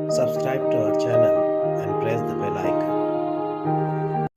Subscribe to our channel and press the bell icon.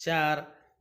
4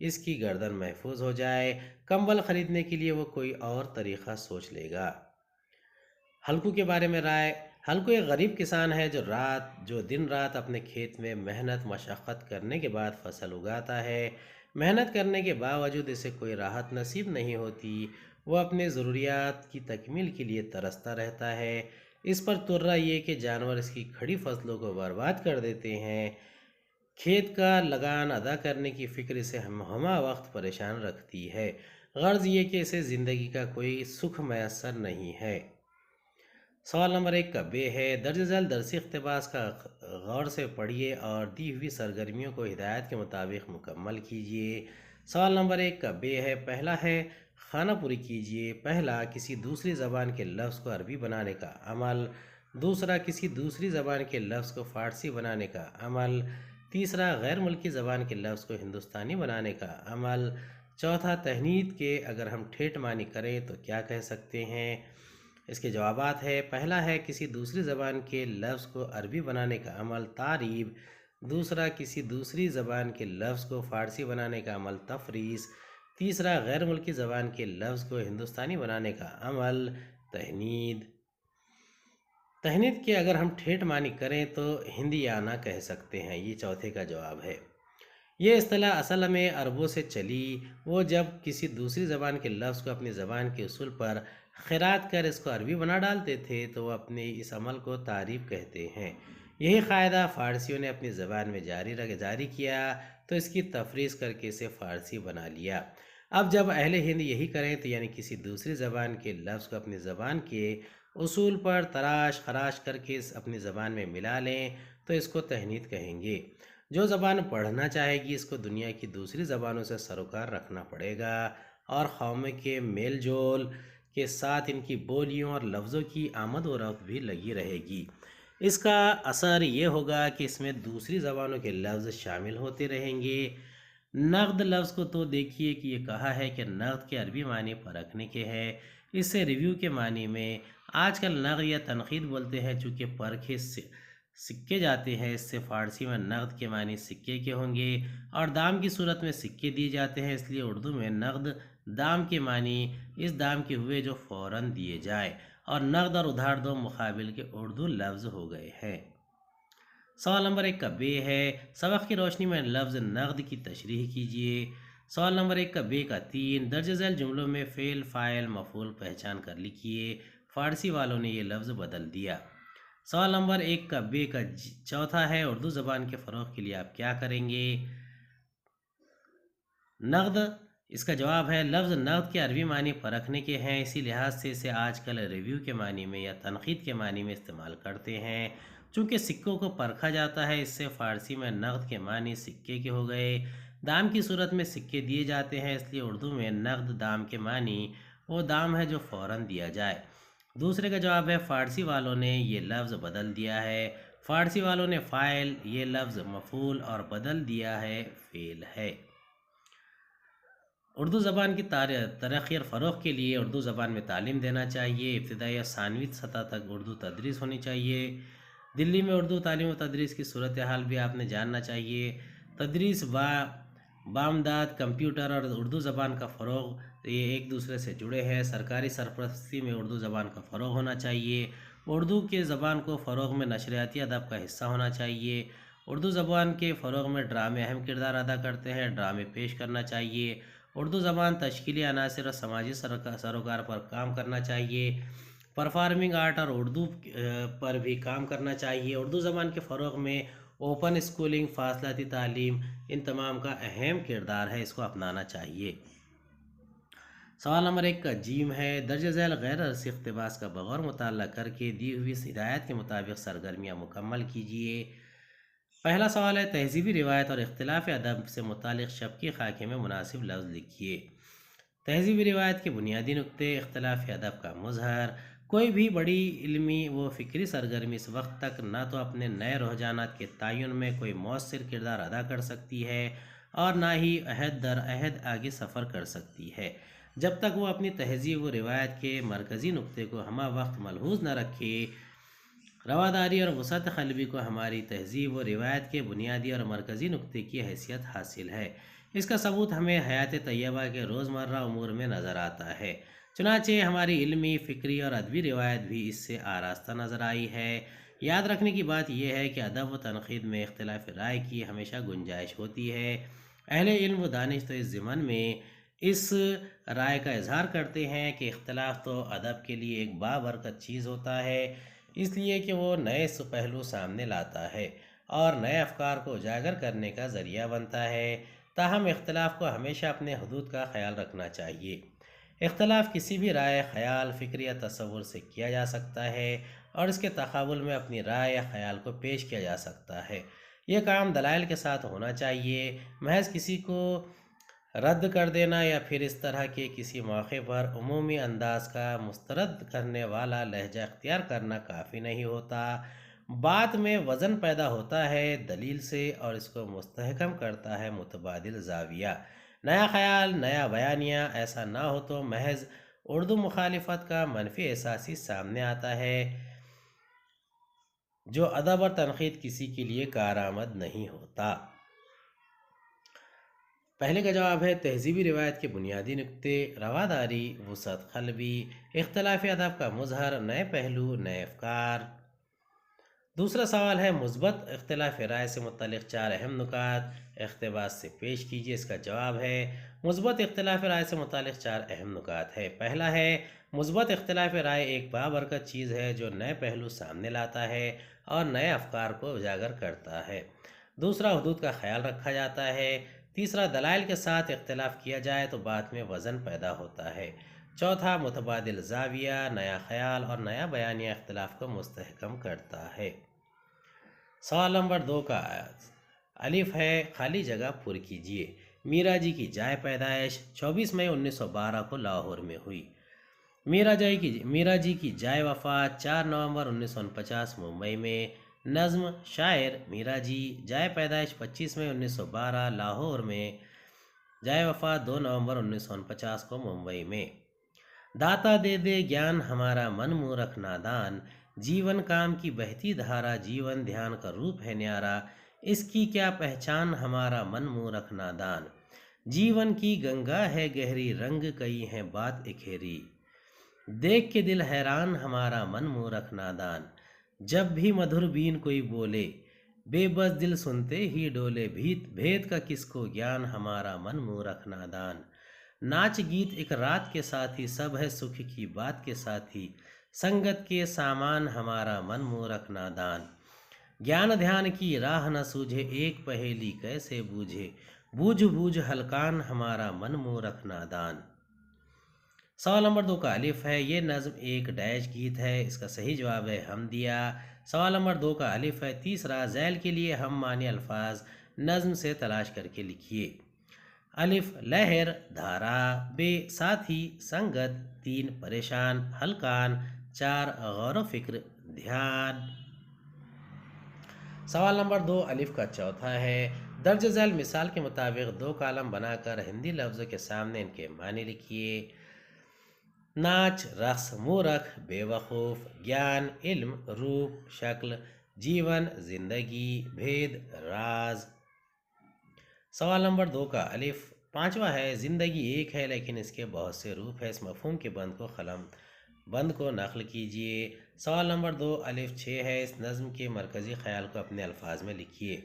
اس کی گردن محفوظ ہو جائے۔ کمبل خریدنے کے لیے وہ کوئی اور طریقہ سوچ لے گا۔ ہلکو کے بارے میں رائے۔ ہلکو ایک غریب کسان ہے جو دن رات اپنے کھیت میں محنت مشقت کرنے کے بعد فصل اگاتا ہے۔ محنت کرنے کے باوجود اسے کوئی راحت نصیب نہیں ہوتی۔ وہ اپنے ضروریات کی تکمیل کے لیے ترستا رہتا ہے۔ اس پر ترا یہ کہ جانور اس کی کھڑی فصلوں کو برباد کر دیتے ہیں۔ کھیت کا لگان ادا کرنے کی فکر اسے ہمہ وقت پریشان رکھتی ہے۔ غرض یہ کہ اسے زندگی کا کوئی سکھ میسر نہیں ہے۔ سوال نمبر 1 کا بے ہے۔ درج ذیل درسی اقتباس کا غور سے پڑھیے اور دی ہوئی سرگرمیوں کو ہدایت کے مطابق مکمل کیجیے۔ سوال نمبر 1 کا بے ہے۔ پہلا ہے خانہ پوری کیجیے۔ پہلا، کسی دوسری زبان کے لفظ کو عربی بنانے کا عمل۔ دوسرا، کسی دوسری زبان کے لفظ کو فارسی بنانے کا عمل۔ تیسرا، غیر ملکی زبان کے لفظ کو ہندوستانی بنانے کا عمل۔ چوتھا، تہنید کے اگر ہم ٹھیٹھ معنی کریں تو کیا کہہ سکتے ہیں؟ اس کے جوابات ہے۔ پہلا ہے کسی دوسری زبان کے لفظ کو عربی بنانے کا عمل تعریب۔ دوسرا، کسی دوسری زبان کے لفظ کو فارسی بنانے کا عمل تفریس۔ تیسرا، غیر ملکی زبان کے لفظ کو ہندوستانی بنانے کا عمل تہنید۔ تہنید کے اگر ہم ٹھیٹھ معنی کریں تو ہندیانہ کہہ سکتے ہیں، یہ چوتھے کا جواب ہے۔ یہ اصطلاح اصل میں عربوں سے چلی۔ وہ جب کسی دوسری زبان کے لفظ کو اپنی زبان کے اصول پر خراط کر اس کو عربی بنا ڈالتے تھے تو وہ اپنے اس عمل کو تعریب کہتے ہیں۔ یہی قاعدہ فارسیوں نے اپنی زبان میں جاری کیا تو اس کی تفریس کر کے اسے فارسی بنا لیا۔ اب جب اہل ہند یہی کریں تو یعنی کسی دوسری زبان کے لفظ کو اپنی زبان کے اصول پر تراش خراش کر کے اپنی زبان میں ملا لیں تو اس کو تہنید کہیں گے۔ جو زبان پڑھنا چاہے گی اس کو دنیا کی دوسری زبانوں سے سروکار رکھنا پڑے گا اور قوموں کے میل جول کے ساتھ ان کی بولیوں اور لفظوں کی آمد و رفت بھی لگی رہے گی۔ اس کا اثر یہ ہوگا کہ اس میں دوسری زبانوں کے لفظ شامل ہوتے رہیں گے۔ نقد لفظ کو تو دیکھیے کہ یہ کہا ہے کہ نقد کے عربی معنی پرکھنے کے ہیں، اس سے ریویو کے معنی میں۔ آج کل نقد یا تنقید بولتے ہیں چونکہ پرکھے سکے جاتے ہیں، اس سے فارسی میں نقد کے معنی سکے کے ہوں گے اور دام کی صورت میں سکے دیے جاتے ہیں، اس لیے اردو میں نقد دام کے معنی اس دام کے ہوئے جو فوراً دیے جائے، اور نقد اور ادھار دو مقابل کے اردو لفظ ہو گئے ہیں۔ سوال نمبر 1 کا بے ہے۔ سبق کی روشنی میں لفظ نقد کی تشریح کیجیے۔ سوال نمبر 1 کا بے کا 3 درج ذیل جملوں میں فعل فاعل مفعول پہچان کر لکھیے۔ فارسی والوں نے یہ لفظ بدل دیا۔ سوال نمبر 1 کا بے کا 4 ہے اردو زبان کے فروغ کے لیے آپ کیا کریں گے؟ نقد، اس کا جواب ہے لفظ نقد کے عربی معنی پرکھنے کے ہیں، اسی لحاظ سے اسے آج کل ریویو کے معنی میں یا تنقید کے معنی میں استعمال کرتے ہیں۔ چونکہ سکوں کو پرکھا جاتا ہے، اس سے فارسی میں نقد کے معنی سکے کے ہو گئے۔ دام کی صورت میں سکے دیے جاتے ہیں، اس لیے اردو میں نقد دام کے معنی وہ دام ہے جو فوراً دیا جائے۔ دوسرے کا جواب ہے فارسی والوں نے یہ لفظ بدل دیا ہے۔ فارسی والوں نے فاعل یہ لفظ مفعول اور بدل دیا ہے فعل ہے۔ اردو زبان کی ترقی اور فروغ کے لیے اردو زبان میں تعلیم دینا چاہیے۔ ابتدائی اور ثانوی سطح تک اردو تدریس ہونی چاہیے۔ دلی میں اردو تعلیم و تدریس کی صورتحال بھی آپ نے جاننا چاہیے۔ تدریس بامداد کمپیوٹر اور اردو زبان کا فروغ یہ ایک دوسرے سے جڑے ہیں۔ سرکاری سرپرستی میں اردو زبان کا فروغ ہونا چاہیے۔ اردو کے زبان کو فروغ میں نشریاتی ادب کا حصہ ہونا چاہیے۔ اردو زبان کے فروغ میں ڈرامے اہم کردار ادا کرتے ہیں، ڈرامے پیش کرنا چاہیے۔ اردو زبان تشکیلی عناصر اور سماجی سروکار پر کام کرنا چاہیے۔ پرفارمنگ آرٹ اور اردو پر بھی کام کرنا چاہیے۔ اردو زبان کے فروغ میں اوپن اسکولنگ، فاصلاتی تعلیم ان تمام کا اہم کردار ہے، اس کو اپنانا چاہیے۔ سوال نمبر 1 کا جیم ہے۔ درج ذیل غیر عرصی اقتباس کا بغور مطالعہ کر کے دی ہوئی ہدایت کے مطابق سرگرمیاں مکمل کیجیے۔ پہلا سوال ہے تہذیبی روایت اور اختلاف ادب سے متعلق شبکی خاکے میں مناسب لفظ لکھیے۔ تہذیبی روایت کے بنیادی نقطے، اختلاف ادب کا مظہر۔ کوئی بھی بڑی علمی و فکری سرگرمی اس وقت تک نہ تو اپنے نئے رجحانات کے تعین میں کوئی مؤثر کردار ادا کر سکتی ہے اور نہ ہی عہد در عہد آگے سفر کر سکتی ہے جب تک وہ اپنی تہذیب و روایت کے مرکزی نقطے کو ہمہ وقت ملحوظ نہ رکھے۔ رواداری اور وسعت قلبی کو ہماری تہذیب و روایت کے بنیادی اور مرکزی نقطے کی حیثیت حاصل ہے۔ اس کا ثبوت ہمیں حیات طیبہ کے روزمرہ امور میں نظر آتا ہے۔ چنانچہ ہماری علمی، فکری اور ادبی روایت بھی اس سے آراستہ نظر آئی ہے۔ یاد رکھنے کی بات یہ ہے کہ ادب و تنقید میں اختلاف رائے کی ہمیشہ گنجائش ہوتی ہے۔ اہل علم و دانش تو اس ضمن میں اس رائے کا اظہار کرتے ہیں کہ اختلاف تو ادب کے لیے ایک بابرکت چیز ہوتا ہے، اس لیے کہ وہ نئے پہلو سامنے لاتا ہے اور نئے افکار کو اجاگر کرنے کا ذریعہ بنتا ہے۔ تاہم اختلاف کو ہمیشہ اپنے حدود کا خیال رکھنا چاہیے۔ اختلاف کسی بھی رائے، خیال، فکر یا تصور سے کیا جا سکتا ہے اور اس کے تقابل میں اپنی رائے یا خیال کو پیش کیا جا سکتا ہے۔ یہ کام دلائل کے ساتھ ہونا چاہیے۔ محض کسی کو رد کر دینا یا پھر اس طرح کے کسی موقع پر عمومی انداز کا مسترد کرنے والا لہجہ اختیار کرنا کافی نہیں ہوتا۔ بات میں وزن پیدا ہوتا ہے دلیل سے اور اس کو مستحکم کرتا ہے متبادل زاویہ، نیا خیال، نیا بیانیہ۔ ایسا نہ ہو تو محض اردو مخالفت کا منفی احساس ہی سامنے آتا ہے، جو ادب اور تنقید کسی کے لیے کارآمد نہیں ہوتا۔ پہلے کا جواب ہے تہذیبی روایت کے بنیادی نکتے، رواداری، وسعت قلبی، اختلاف ادب کا مظہر، نئے پہلو، نئے افکار۔ دوسرا سوال ہے مثبت اختلاف رائے سے متعلق 4 اہم نکات اقتباس سے پیش کیجیے۔ اس کا جواب ہے مثبت اختلاف رائے سے متعلق 4 اہم نکات ہے۔ پہلا ہے مثبت اختلاف رائے ایک بابرکت چیز ہے جو نئے پہلو سامنے لاتا ہے اور نئے افکار کو اجاگر کرتا ہے۔ دوسرا حدود کا خیال رکھا جاتا ہے۔ تیسرا دلائل کے ساتھ اختلاف کیا جائے تو بات میں وزن پیدا ہوتا ہے۔ چوتھا متبادل زاویہ، نیا خیال اور نیا بیانیہ اختلاف کو مستحکم کرتا ہے۔ سوال نمبر 2 کا الف ہے خالی جگہ پر کیجیے۔ میرا جی کی جائے پیدائش 24 مئی 1912 کو لاہور میں ہوئی۔ میرا جی کی جائے وفات 4 نومبر 1949 ممبئی میں۔ نظم شاعر میرا جی، جائے پیدائش 25 مئی 1912 لاہور میں، جائے وفات 2 نومبر 1949 کو ممبئی میں۔ داتا دے دے گیان ہمارا من مورکھ نادان، جیون کام کی بہتی دھارا، جیون دھیان کا روپ ہے نیارا، اس کی کیا پہچان ہمارا من مورکھ نادان، جیون کی گنگا ہے گہری، رنگ کئی ہیں بات اکھیری، دیکھ کے دل حیران ہمارا من مورکھ نادان، جب بھی مدھر بین کوئی بولے، بے بس دل سنتے ہی ڈولے، بھید کا کس کو گیان ہمارا من مورکھ نادان، ناچ گیت ایک رات کے ساتھی، سب ہے سکھ کی بات کے ساتھی، سنگت کے سامان ہمارا من مورکھ نادان، گیان دھیان کی راہ نہ سوجھے، ایک پہیلی کیسے بوجھے، بوجھ بوجھ ہلکان ہمارا من مورکھ نادان۔ سوال نمبر 2 کا الف ہے یہ نظم ایک ڈیش گیت ہے۔ اس کا صحیح جواب ہے حمدیہ۔ سوال نمبر 2 کا الف ہے تیسرا ذیل کے لیے ہم معنی الفاظ نظم سے تلاش کر کے لکھیے۔ الف لہر، دھارا، بے ساتھی، سنگت، 3 پریشان، ہلکان، 4 غور و فکر، دھیان۔ سوال نمبر 2 الف کا چوتھا ہے درج ذیل مثال کے مطابق 2 کالم بنا کر ہندی لفظوں کے سامنے ان کے معنی لکھیے۔ ناچ، رقص، مورکھ، بے وقوف، گیان، علم، روپ، شکل، جیون، زندگی، بھید، راز۔ سوال نمبر 2 کا الف پانچواں ہے زندگی ایک ہے لیکن اس کے بہت سے روپ ہے، اس مفہوم کے بند کو نقل کیجیے۔ سوال نمبر 2 الف 6 ہے اس نظم کے مرکزی خیال کو اپنے الفاظ میں لکھیے۔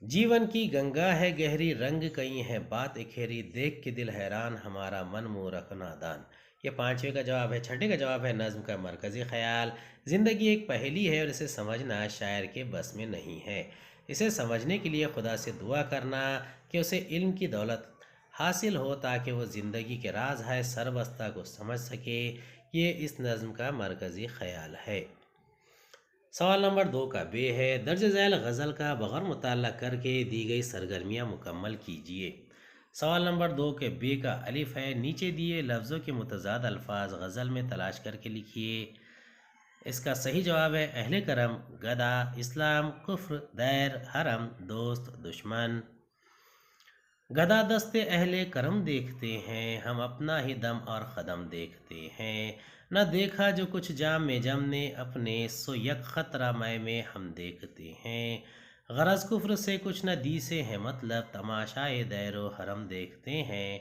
جیون کی گنگا ہے گہری، رنگ کئی ہیں بات اکھیری، دیکھ کے دل حیران ہمارا من مورکھ نادان۔ یہ 5ویں کا جواب ہے۔ 6ٹھے کا جواب ہے نظم کا مرکزی خیال زندگی ایک پہیلی ہے اور اسے سمجھنا شاعر کے بس میں نہیں ہے، اسے سمجھنے کے لیے خدا سے دعا کرنا کہ اسے علم کی دولت حاصل ہو تاکہ وہ زندگی کے راز ہے سربستہ کو سمجھ سکے، یہ اس نظم کا مرکزی خیال ہے۔ سوال نمبر 2 کا بے ہے درج ذیل غزل کا بغور مطالعہ کر کے دی گئی سرگرمیاں مکمل کیجیے۔ سوال نمبر 2 کے بے کا الف ہے نیچے دیے لفظوں کے متضاد الفاظ غزل میں تلاش کر کے لکھیے۔ اس کا صحیح جواب ہے اہل کرم، گدا، اسلام، کفر، دیر، حرم، دوست، دشمن۔ گدا دست اہل کرم دیکھتے ہیں، ہم اپنا ہی دم اور قدم دیکھتے ہیں، نہ دیکھا جو کچھ جام میں جم نے اپنے، سو یک خطرہ میں ہم دیکھتے ہیں، غرض کفر سے کچھ نہ دی سے ہے مطلب، تماشائے دیر و حرم دیکھتے ہیں،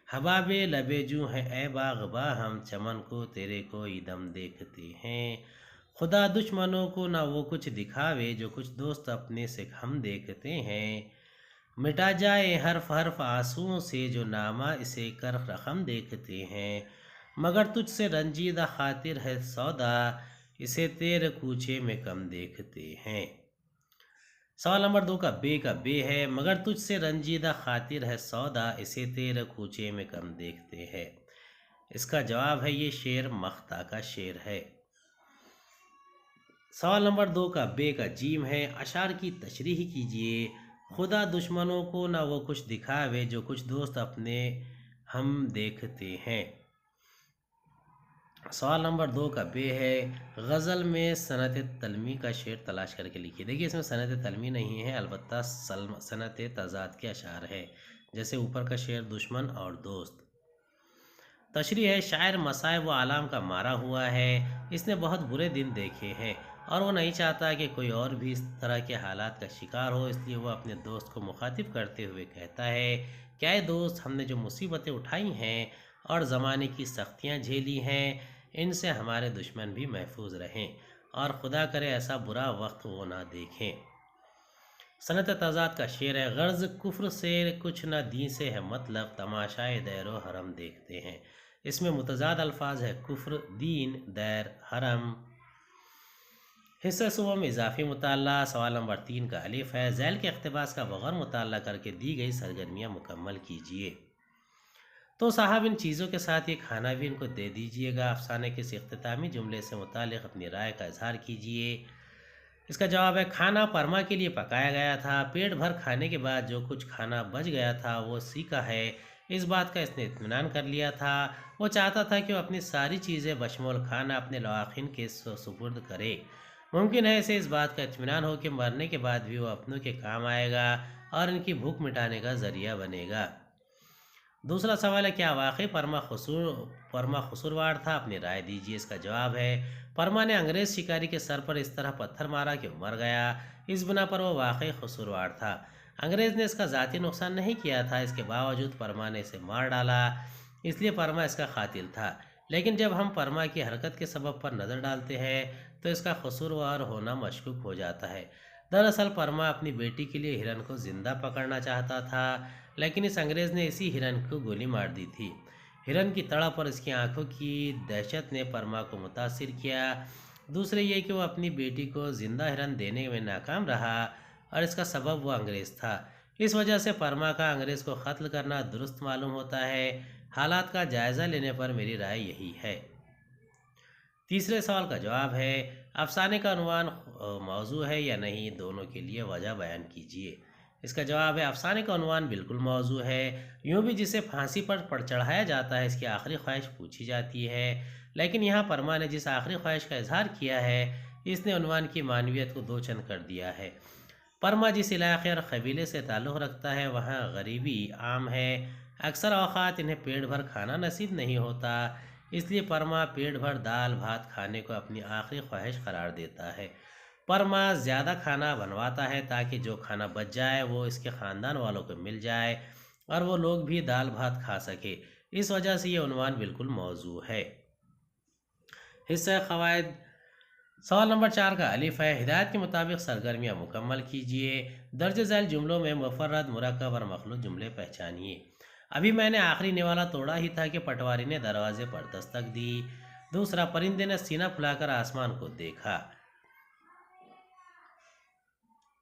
حباب لبے جو ہے اے باغباں ہم، چمن کو تیرے کوئی دم دیکھتے ہیں، خدا دشمنوں کو نہ وہ کچھ دکھاوے، جو کچھ دوست اپنے سے ہم دیکھتے ہیں، مٹا جائے حرف حرف آنسوؤں سے، جو نامہ اسے کر رقم دیکھتے ہیں، مگر تجھ سے رنجیدہ خاطر ہے سودا، اسے تیرے کوچے میں کم دیکھتے ہیں۔ سوال نمبر 2 کا بے ہے، مگر تجھ سے رنجیدہ خاطر ہے سودا، اسے تیرے کوچے میں کم دیکھتے ہیں۔ اس کا جواب ہے یہ شعر مختا کا شعر ہے۔ سوال نمبر 2 کا بے کا جیم ہے، اشعار کی تشریح کیجئے، خدا دشمنوں کو نہ وہ کچھ دکھاوے، جو کچھ دوست اپنے ہم دیکھتے ہیں۔ سوال نمبر 2 کا بے ہے، غزل میں صنعت تلمی کا شعر تلاش کر کے لکھیے۔ دیکھیے اس میں صنعت تلمی نہیں ہے، البتہ صنعت تضاد کے اشعار ہے، جیسے اوپر کا شعر دشمن اور دوست۔ تشریح ہے، شاعر مصائب و آلام کا مارا ہوا ہے، اس نے بہت برے دن دیکھے ہیں اور وہ نہیں چاہتا کہ کوئی اور بھی اس طرح کے حالات کا شکار ہو، اس لیے وہ اپنے دوست کو مخاطب کرتے ہوئے کہتا ہے کہ اے دوست، ہم نے جو مصیبتیں اٹھائی ہیں اور زمانے کی سختیاں جھیلی ہیں، ان سے ہمارے دشمن بھی محفوظ رہیں اور خدا کرے ایسا برا وقت وہ نہ دیکھیں۔ صنعت تضاد کا شعر ہے، غرض کفر سے کچھ نہ دین سے ہے مطلب، تماشائے دیر و حرم دیکھتے ہیں۔ اس میں متضاد الفاظ ہے، کفر، دین، دیر، حرم۔ حصہ صوبہ میں اضافی مطالعہ۔ سوال نمبر 3 کا الف ہے، ذیل کے اقتباس کا بغور مطالعہ کر کے دی گئی سرگرمیاں مکمل کیجیے۔ تو صاحب ان چیزوں کے ساتھ یہ کھانا بھی ان کو دے دیجئے گا۔ افسانے کے اس اختتامی جملے سے متعلق اپنی رائے کا اظہار کیجیے۔ اس کا جواب ہے، کھانا پرما کے لیے پکایا گیا تھا، پیٹ بھر کھانے کے بعد جو کچھ کھانا بچ گیا تھا وہ سیکھا ہے، اس بات کا اس نے اطمینان کر لیا تھا، وہ چاہتا تھا کہ وہ اپنی ساری چیزیں بشمول کھانا اپنے لواحقین کے سپرد کرے، ممکن ہے اسے اس بات کا اطمینان ہو کہ مرنے کے بعد بھی وہ اپنوں کے کام آئے گا اور ان کی بھوک مٹانے کا ذریعہ بنے گا۔ دوسرا سوال ہے، کیا واقعی پرما قصوروار تھا؟ اپنی رائے دیجیے۔ اس کا جواب ہے، پرما نے انگریز شکاری کے سر پر اس طرح پتھر مارا کہ وہ مر گیا، اس بنا پر وہ واقعی قصوروار تھا۔ انگریز نے اس کا ذاتی نقصان نہیں کیا تھا، اس کے باوجود پرما نے اسے مار ڈالا، اس لیے پرما اس کا قاتل تھا۔ لیکن جب ہم پرما کی حرکت کے سبب پر نظر ڈالتے ہیں تو اس کا قصوروار ہونا مشکوک ہو جاتا ہے۔ دراصل پرما اپنی بیٹی کے لیے ہرن کو زندہ پکڑنا چاہتا تھا، لیکن اس انگریز نے اسی ہرن کو گولی مار دی تھی۔ ہرن کی تڑپ اور اس کی آنکھوں کی دہشت نے پرما کو متاثر کیا۔ دوسرے یہ کہ وہ اپنی بیٹی کو زندہ ہرن دینے میں ناکام رہا اور اس کا سبب وہ انگریز تھا، اس وجہ سے پرما کا انگریز کو قتل کرنا درست معلوم ہوتا ہے۔ حالات کا جائزہ لینے پر میری رائے یہی ہے۔ تیسرے سوال کا جواب ہے، افسانے کا عنوان موضوع ہے یا نہیں، دونوں کے لیے وجہ بیان کیجیے۔ اس کا جواب ہے، افسانے کا عنوان بالکل موضوع ہے، یوں بھی جسے پھانسی پر چڑھایا جاتا ہے اس کی آخری خواہش پوچھی جاتی ہے، لیکن یہاں پرما نے جس آخری خواہش کا اظہار کیا ہے اس نے عنوان کی معنویت کو دو چند کر دیا ہے۔ پرما جس علاقے اور قبیلے سے تعلق رکھتا ہے وہاں غریبی عام ہے، اکثر اوقات انہیں پیٹ بھر کھانا نصیب نہیں ہوتا، اس لیے پرما پیٹ بھر دال بھات کھانے کو اپنی آخری خواہش قرار دیتا ہے۔ پرما زیادہ کھانا بنواتا ہے تاکہ جو کھانا بچ جائے وہ اس کے خاندان والوں کو مل جائے اور وہ لوگ بھی دال بھات کھا سکے، اس وجہ سے یہ عنوان بالکل موضوع ہے۔ حصہ قواعد۔ سوال نمبر 4 کا الف ہے، ہدایت کے مطابق سرگرمیاں مکمل کیجیے۔ درج ذیل جملوں میں مفرد، مرکب اور مخلوط جملے پہچانیے۔ ابھی میں نے آخری نوالا توڑا ہی تھا کہ پٹواری نے دروازے پر دستک دی۔ دوسرا، پرندے نے سینہ پھلا کر آسمان کو دیکھا۔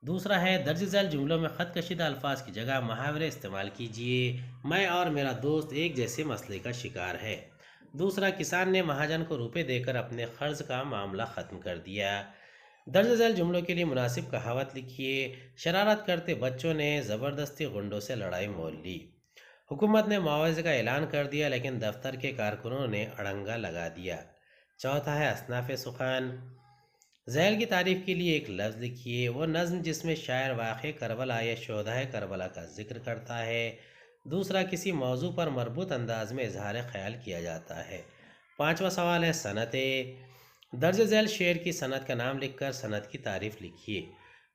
دوسرا ہے، درج ذیل جملوں میں خط کشیدہ الفاظ کی جگہ محاورے استعمال کیجیے۔ میں اور میرا دوست ایک جیسے مسئلے کا شکار ہے۔ دوسرا، کسان نے مہاجن کو روپے دے کر اپنے قرض کا معاملہ ختم کر دیا۔ درج ذیل جملوں کے لیے مناسب کہاوت لکھیے۔ شرارت کرتے بچوں نے زبردستی غنڈوں سے لڑائی مول لی۔ حکومت نے معاوضے کا اعلان کر دیا لیکن دفتر کے کارکنوں نے اڑنگا لگا دیا۔ چوتھا ہے، اصناف سخن۔ ذیل کی تعریف کے لیے ایک لفظ لکھیے۔ وہ نظم جس میں شاعر واقع کربلا یا شہدائے کربلا کا ذکر کرتا ہے۔ دوسرا، کسی موضوع پر مربوط انداز میں اظہار خیال کیا جاتا ہے۔ پانچواں سوال ہے، صنعت۔ درج ذیل شعر کی صنعت کا نام لکھ کر صنعت کی تعریف لکھیے۔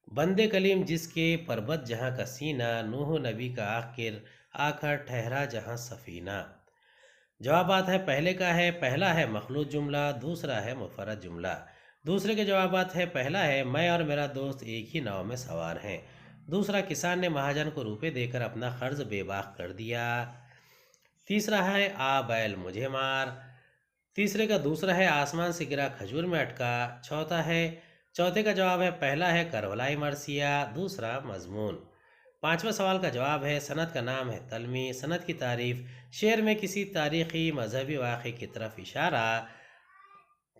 بندے کلیم جس کے پربت جہاں کا سینہ، نوح نبی کا آخر آ کر ٹھہرا جہاں سفینہ۔ جوابات ہے، پہلے کا ہے پہلا ہے مخلوط جملہ، دوسرا ہے مفرد جملہ۔ دوسرے کے جوابات ہے، پہلا ہے میں اور میرا دوست ایک ہی ناؤ میں سوار ہیں۔ دوسرا، کسان نے مہاجن کو روپے دے کر اپنا قرض بے باک کر دیا۔ تیسرا ہے آ بیل مجھے مار۔ تیسرے کا دوسرا ہے آسمان سے گرا کھجور میں اٹکا۔ چوتھے کا جواب ہے، پہلا ہے کربلائی مرثیہ، دوسرا مضمون۔ پانچواں سوال کا جواب ہے، سند کا نام ہے تلمی۔ سند کی تعریف، شعر میں کسی تاریخی مذہبی واقعے کی طرف اشارہ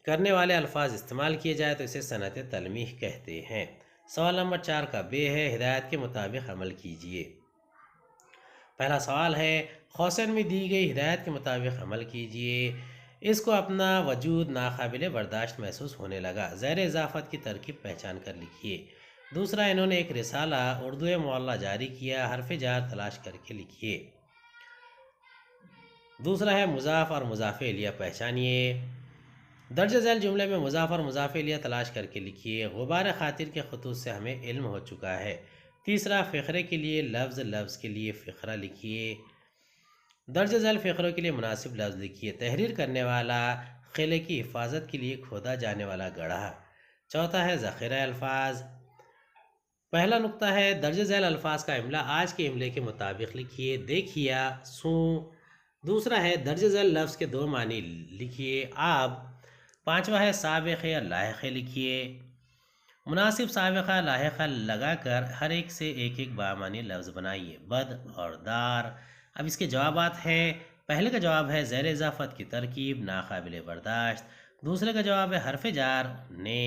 کرنے والے الفاظ استعمال کیے جائے تو اسے سند تلمیح کہتے ہیں۔ سوال نمبر 4 کا بے ہے، ہدایت کے مطابق عمل کیجیے۔ پہلا سوال ہے، خوسین میں دی گئی ہدایت کے مطابق عمل کیجیے۔ اس کو اپنا وجود ناقابل برداشت محسوس ہونے لگا، زیر اضافت کی ترکیب پہچان کر لکھیے۔ دوسرا، انہوں نے ایک رسالہ اردو معلیٰ جاری کیا، حرف جار تلاش کر کے لکھیے۔ دوسرا ہے مضاف اور مضاف الیہ پہچانیے۔ درج ذیل جملے میں مضاف اور مضاف الیہ تلاش کر کے لکھیے۔ غبار خاطر کے خطوط سے ہمیں علم ہو چکا ہے۔ تیسرا، فقرے کے لیے لفظ کے لیے فقرہ لکھیے۔ درج ذیل فقروں کے لیے مناسب لفظ لکھیے۔ تحریر کرنے والا، قلعے کی حفاظت کے لیے کھودا جانے والا گڑھا۔ چوتھا ہے ذخیرہ الفاظ۔ پہلا نقطہ ہے، درج ذیل الفاظ کا املا آج کے املے کے مطابق لکھیے۔ دیکھیا، سوں۔ دوسرا ہے، درج ذیل لفظ کے 2 معنی لکھیے۔ آب۔ پانچواں ہے، سابقہ اور لاحقہ لکھیے۔ مناسب سابقہ لاحقہ لگا کر ہر ایک سے ایک بامعنی لفظ بنائیے۔ بد اور دار۔ اب اس کے جوابات ہیں، پہلے کا جواب ہے زیر اضافت کی ترکیب ناقابل برداشت۔ دوسرے کا جواب ہے حرف جار نے۔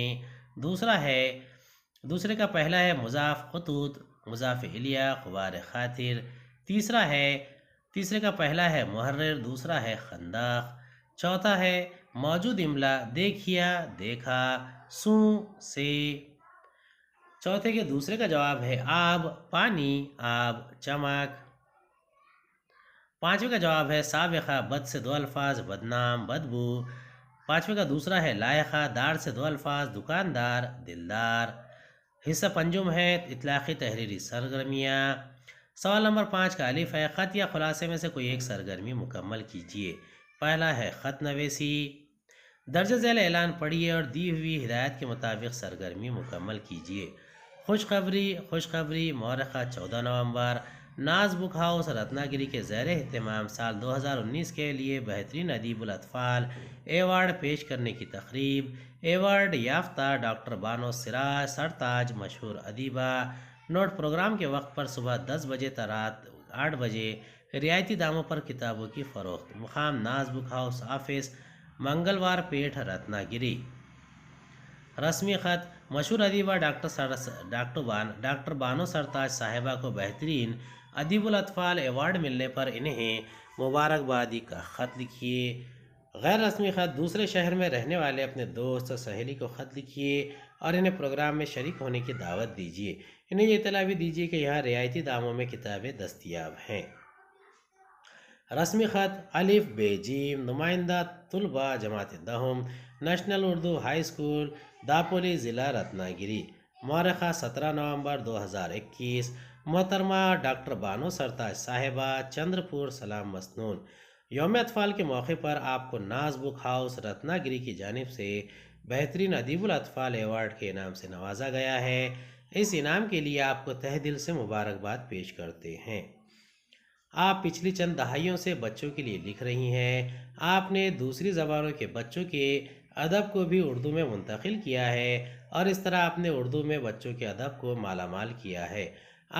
دوسرے کا پہلا ہے مضاف خطوط، مضاف الیہ غبار خاطر۔ تیسرے کا پہلا ہے محرر، دوسرا ہے خندق۔ چوتھا ہے موجود املا، دیکھیا دیکھا، سوں سے۔ چوتھے کے دوسرے کا جواب ہے آب، پانی، آب، چمک۔ پانچویں کا جواب ہے سابقہ، بد سے 2 الفاظ، بدنام، بدبو۔ پانچویں کا دوسرا ہے لاحقہ، دار سے 2 الفاظ، دکاندار، دلدار۔ حصہ پنجم ہے اطلاقی تحریری سرگرمیاں۔ سوال نمبر 5 کا الف ہے، خط یا خلاصے میں سے کوئی ایک سرگرمی مکمل کیجیے۔ پہلا ہے خط نویسی۔ درج ذیل اعلان پڑھیے اور دی ہوئی ہدایت کے مطابق سرگرمی مکمل کیجیے۔ خوشخبری مورخہ 14 نومبر۔ ناز بک ہاؤس رتنا گری کے زیر اہتمام سال 2019 کے لیے بہترین ادیب الاطفال ایوارڈ پیش کرنے کی تقریب۔ ایوارڈ یافتہ ڈاکٹر بانو سراج سرتاج، مشہور ادیبہ۔ نوٹ، پروگرام کے وقت پر صبح 10 بجے تا رات 8 بجے رعایتی داموں پر کتابوں کی فروخت۔ مقام ناز بک ہاؤس آفس، منگلوار پیٹھ، رتنا گری۔ رسمی خط، مشہور ادیبہ ڈاکٹر بانو سرتاج صاحبہ کو بہترین ادیب الاطفال ایوارڈ ملنے پر انہیں مبارکبادی کا خط لکھیے۔ غیر رسمی خط، دوسرے شہر میں رہنے والے اپنے دوست سہیلی کو خط لکھیے اور انہیں پروگرام میں شریک ہونے کی دعوت دیجیے۔ انہیں یہ اطلاع بھی دیجیے کہ یہاں رعایتی داموں میں کتابیں دستیاب ہیں۔ رسمی خط، الف بے جیم، نمائندہ طلبہ جماعت دہم، نیشنل اردو ہائی اسکول، داپولی، ضلع رتنا گری۔ مورخہ 17 نومبر 2021۔ محترمہ ڈاکٹر بانو سرتاج صاحبہ، چندر پور، سلام مسنون۔ یوم اطفال کے موقع پر آپ کو ناز بک ہاؤس رتنا گری کی جانب سے بہترین ادیب الاطفال ایوارڈ کے انعام سے نوازا گیا ہے۔ اس انعام کے لیے آپ کو تہہ دل سے مبارکباد پیش کرتے ہیں۔ آپ پچھلی چند دہائیوں سے بچوں کے لیے لکھ رہی ہیں۔ آپ نے دوسری زبانوں کے بچوں کے ادب کو بھی اردو میں منتقل کیا ہے اور اس طرح آپ نے اردو میں بچوں کے ادب کو مالا مال کیا ہے۔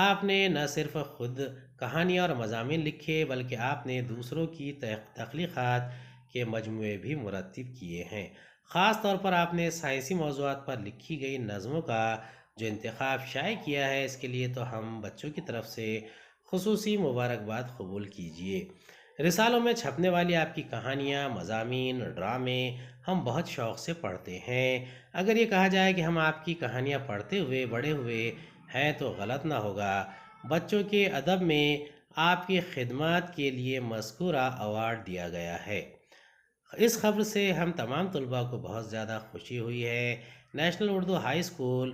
آپ نے نہ صرف خود کہانیاں اور مضامین لکھے بلکہ آپ نے دوسروں کی تخلیقات کے مجموعے بھی مرتب کیے ہیں۔ خاص طور پر آپ نے سائنسی موضوعات پر لکھی گئی نظموں کا جو انتخاب شائع کیا ہے، اس کے لیے تو ہم بچوں کی طرف سے خصوصی مبارکباد قبول کیجیے۔ رسالوں میں چھپنے والی آپ کی کہانیاں، مضامین، ڈرامے ہم بہت شوق سے پڑھتے ہیں۔ اگر یہ کہا جائے کہ ہم آپ کی کہانیاں پڑھتے ہوئے بڑے ہوئے ہیں تو غلط نہ ہوگا۔ بچوں کے ادب میں آپ کی خدمات کے لیے مذکورہ ایوارڈ دیا گیا ہے۔ اس خبر سے ہم تمام طلباء کو بہت زیادہ خوشی ہوئی ہے۔ نیشنل اردو ہائی اسکول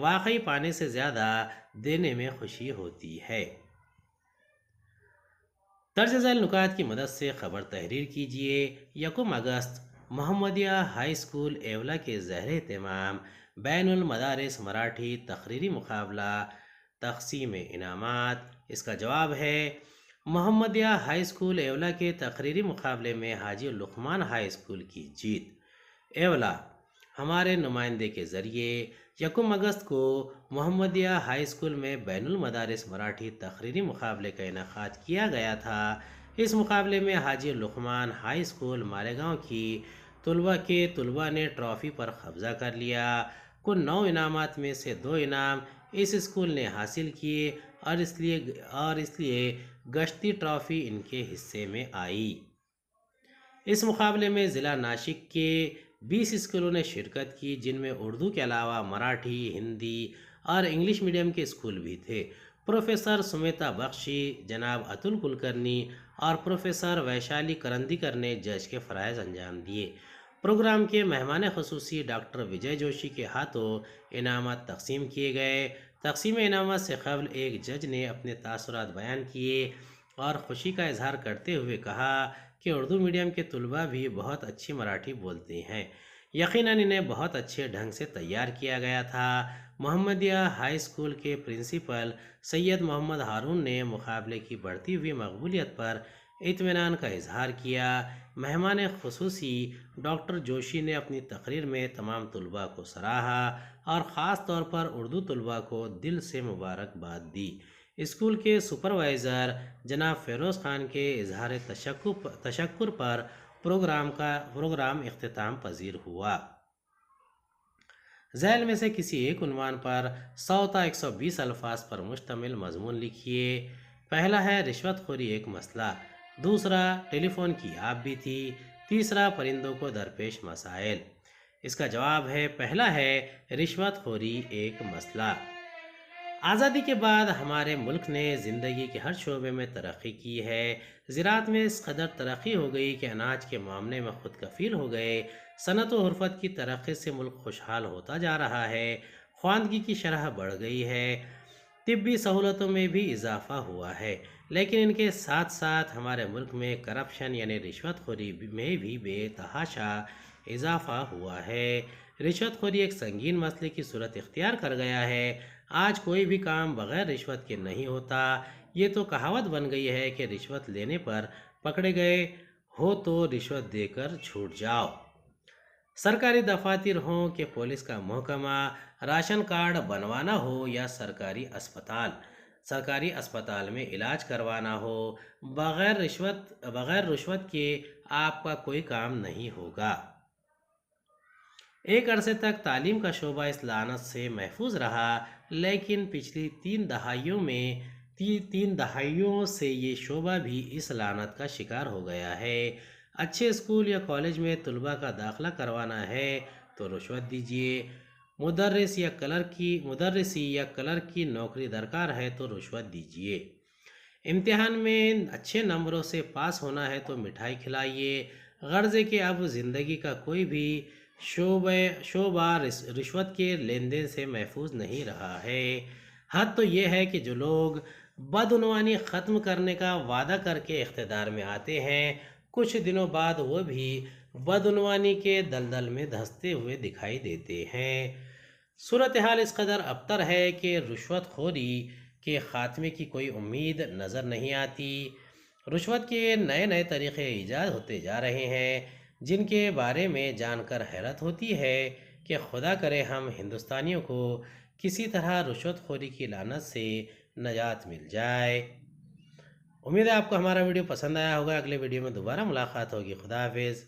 واقعی پانے سے زیادہ دینے میں خوشی ہوتی ہے۔ درج ذیل نکات کی مدد سے خبر تحریر کیجیے۔ 1 اگست محمدیہ ہائی اسکول ایولا کے زیر اہتمام بین المدارس مراٹھی تقریری مقابلہ تقسیم انعامات۔ اس کا جواب ہے محمدیہ ہائی اسکول ایولا کے تقریری مقابلے میں حاجی لقمان ہائی اسکول کی جیت۔ ایولا ہمارے نمائندے کے ذریعے 1 اگست کو محمدیہ ہائی اسکول میں بین المدارس مراٹھی تقریری مقابلے کا انعقاد کیا گیا تھا۔ اس مقابلے میں حاجی لقمان ہائی اسکول مالیگاؤں کی طلباء نے ٹرافی پر قبضہ کر لیا۔ کل 9 انعامات میں سے 2 انعام اس اسکول نے حاصل کیے اور اس لیے گشتی ٹرافی ان کے حصے میں آئی۔ اس مقابلے میں ضلع ناسک کے 20 اسکولوں نے شرکت کی، جن میں اردو کے علاوہ مراٹھی، ہندی اور انگلش میڈیم کے اسکول بھی تھے۔ پروفیسر سمیتا بخشی، جناب اتل کلکرنی اور پروفیسر ویشالی کرندیکر نے جج کے فرائض انجام دیے۔ پروگرام کے مہمان خصوصی ڈاکٹر وجے جوشی کے ہاتھوں انعامات تقسیم کیے گئے۔ تقسیم انعامات سے قبل ایک جج نے اپنے تاثرات بیان کیے اور خوشی کا اظہار کرتے ہوئے کہا کہ اردو میڈیم کے طلباء بھی بہت اچھی مراٹھی بولتے ہیں، یقیناً انہیں بہت اچھے ڈھنگ سے تیار کیا گیا تھا۔ محمدیہ ہائی اسکول کے پرنسپل سید محمد ہارون نے مقابلے کی بڑھتی ہوئی مقبولیت پر اطمینان کا اظہار کیا۔ مہمان خصوصی ڈاکٹر جوشی نے اپنی تقریر میں تمام طلباء کو سراہا اور خاص طور پر اردو طلباء کو دل سے مبارکباد دی۔ اسکول کے سپروائزر جناب فیروز خان کے اظہار تشکر پر پروگرام اختتام پذیر ہوا۔ ذیل میں سے کسی ایک عنوان پر 100 تا 120 الفاظ پر مشتمل مضمون لکھیے۔ پہلا ہے رشوت خوری ایک مسئلہ، دوسرا ٹیلی فون کی آپ بھی تھی، تیسرا پرندوں کو درپیش مسائل۔ اس کا جواب ہے پہلا ہے رشوت خوری ایک مسئلہ۔ آزادی کے بعد ہمارے ملک نے زندگی کے ہر شعبے میں ترقی کی ہے۔ زراعت میں اس قدر ترقی ہو گئی کہ اناج کے معاملے میں خود کفیل ہو گئے۔ صنعت و حرفت کی ترقی سے ملک خوشحال ہوتا جا رہا ہے۔ خواندگی کی شرح بڑھ گئی ہے۔ طبی سہولتوں میں بھی اضافہ ہوا ہے، لیکن ان کے ساتھ ساتھ ہمارے ملک میں کرپشن یعنی رشوت خوری میں بھی بے تحاشا اضافہ ہوا ہے۔ رشوت خوری ایک سنگین مسئلے کی صورت اختیار کر گیا ہے۔ آج کوئی بھی کام بغیر رشوت کے نہیں ہوتا۔ یہ تو کہاوت بن گئی ہے کہ رشوت لینے پر پکڑے گئے ہو تو رشوت دے کر چھوٹ جاؤ۔ سرکاری دفاتر ہوں کہ پولیس کا محکمہ، راشن کارڈ بنوانا ہو یا سرکاری اسپتال میں علاج کروانا ہو، بغیر رشوت کے آپ کا کوئی کام نہیں ہوگا۔ ایک عرصے تک تعلیم کا شعبہ اس لعنت سے محفوظ رہا، لیکن پچھلی 3 دہائیوں سے یہ شعبہ بھی اس لعنت کا شکار ہو گیا ہے۔ اچھے اسکول یا کالج میں طلباء کا داخلہ کروانا ہے تو رشوت دیجیے۔ مدرسی یا کلرک کی نوکری درکار ہے تو رشوت دیجیے۔ امتحان میں اچھے نمبروں سے پاس ہونا ہے تو مٹھائی کھلائیے۔ غرض ہے کہ اب زندگی کا کوئی بھی شعبہ رشوت کے لین دین سے محفوظ نہیں رہا ہے۔ حد تو یہ ہے کہ جو لوگ بدعنوانی ختم کرنے کا وعدہ کر کے اقتدار میں آتے ہیں، کچھ دنوں بعد وہ بھی بدعنوانی کے دلدل میں دھنستے ہوئے دکھائی دیتے ہیں۔ صورتحال اس قدر ابتر ہے کہ رشوت خوری کے خاتمے کی کوئی امید نظر نہیں آتی۔ رشوت کے نئے طریقے ایجاد ہوتے جا رہے ہیں، جن کے بارے میں جان کر حیرت ہوتی ہے کہ خدا کرے ہم ہندوستانیوں کو کسی طرح رشوت خوری کی لعنت سے نجات مل جائے۔ امید ہے آپ کو ہمارا ویڈیو پسند آیا ہوگا۔ اگلے ویڈیو میں دوبارہ ملاقات ہوگی۔ خدا حافظ۔